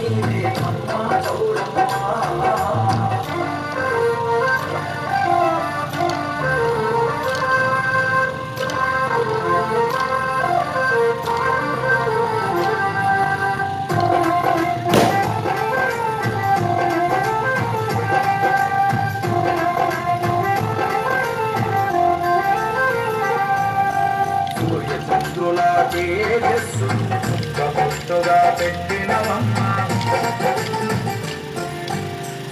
నీవే అమ్మా చౌడమ్మా. సూర్యచంద్రుల తేజస్సు చుక్కముట్టుగా పెట్టినవమ్మ.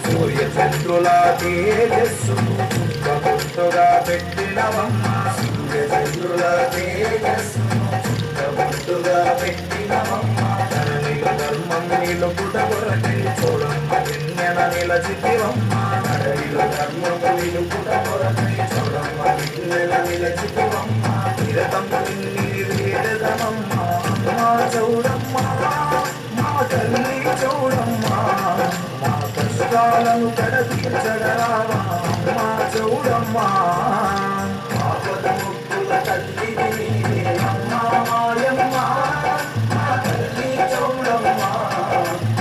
సూర్యచంద్రుల తేజస్సు చుక్కముట్టుగా పెట్టినవమ్మ. సూర్యచంద్రుల తేజస్సు చుక్కముట్టుగా పెట్టినవమ్మ. ధరణిలో ధర్మం నిలుపుట కొరకై చూడమ్మ వెన్నెల నిలచితివమ్మ. ధరణిలో ధర్మం నిలుపుట కొరకై చూడమ్మ వెన్నెల నిలచితివమ్మ. నిరతము నిన్ను వేడదమమ్మ అమ్మా చౌడమ్మ. మా తల్లి చౌడమ్మ మా కష్టాలను కడతీర్చగరావా అమ్మా చౌడమ్మ. ఆపద ముక్కుల తల్లి నీవే అమ్మా మాయమ్మ. మా తల్లి చౌడమ్మ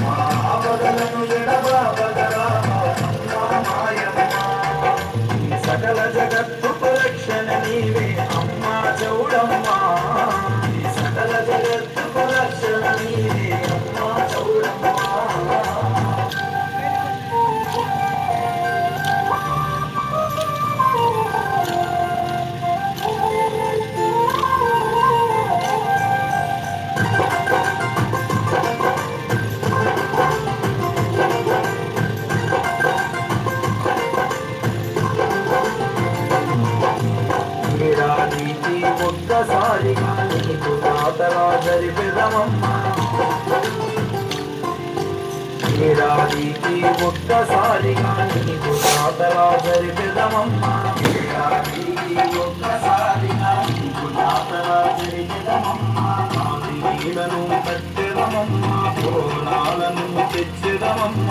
మా ఆపదలను ఎడబాపగరావా అమ్మా మాయమ్మ. సకల జగత్తుకు రక్షణ నీవే అమ్మా చౌడమ్మ. సకల జగత్తుకు రక్షణ నీవే అమ్మా చౌడమ్మ. ఏడాదికి ఒక్కసారిగా నీకు జాతర జరిపెదమమ్మ. ఏడాదికి ఒక్కసారిగా నీకు జాతర జరిపెదమమ్మ. ఏడాదికి ఒక్కసారిగా నీకు జాతర జరిపెదమమ్మ. నీళ్లను కట్టెదమమ్మ పూర్ణాలను తెచ్చెదమమ్మ.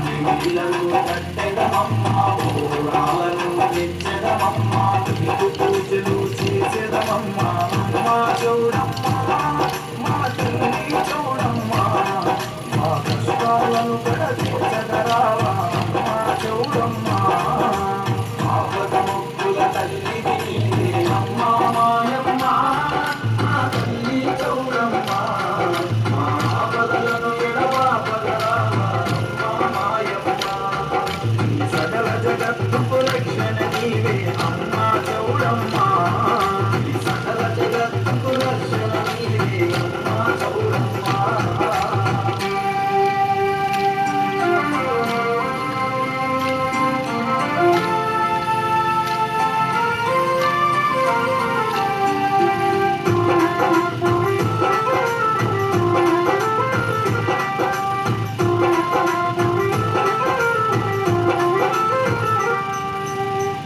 నీళ్లను కట్టెదమమ్మ పూర్ణాలను తెచ్చెదమమ్మ. నీకు పూజలు చేసేదమమ్మ అమ్మా చౌడమ్మ. మా తల్లి చౌడమ్మ మా కష్టాలను కడతీర్చగరావా అమ్మా చౌడమ్మ. ఆపద ముక్కుల తల్లి నీవే అమ్మా మాయమ్మ. మా తల్లి చౌడమ్మ మా ఆపదలను ఎడబాపగరావా అమ్మా మాయమ్మ. సకల జగత్తుకు రక్షణ నీవే అమ్మా చౌడమ్మ. సకల జగత్తుకు రక్షణ నీవే అమ్మా చౌడమ్మ.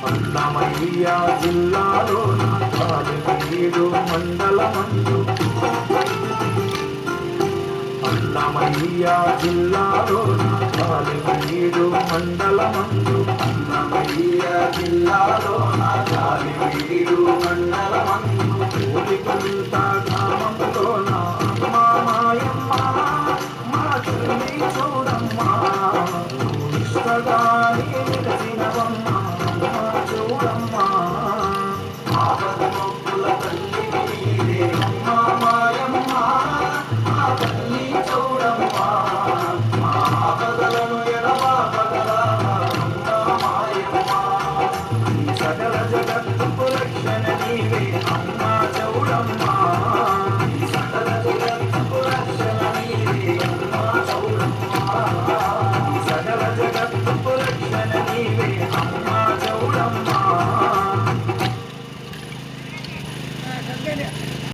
అన్నమయ్య జిల్లాలో కాలివీడు మండలమందు. అన్నమయ్య జిల్లాలో కాలివీడు మండలమందు. అన్నమయ్య జిల్లాలో కాలివీడు మండలమందు. కోలికొంత గ్రామంలోన అమ్మా మాయమ్మ. మా తల్లి చౌడమ్మ నిష్టగా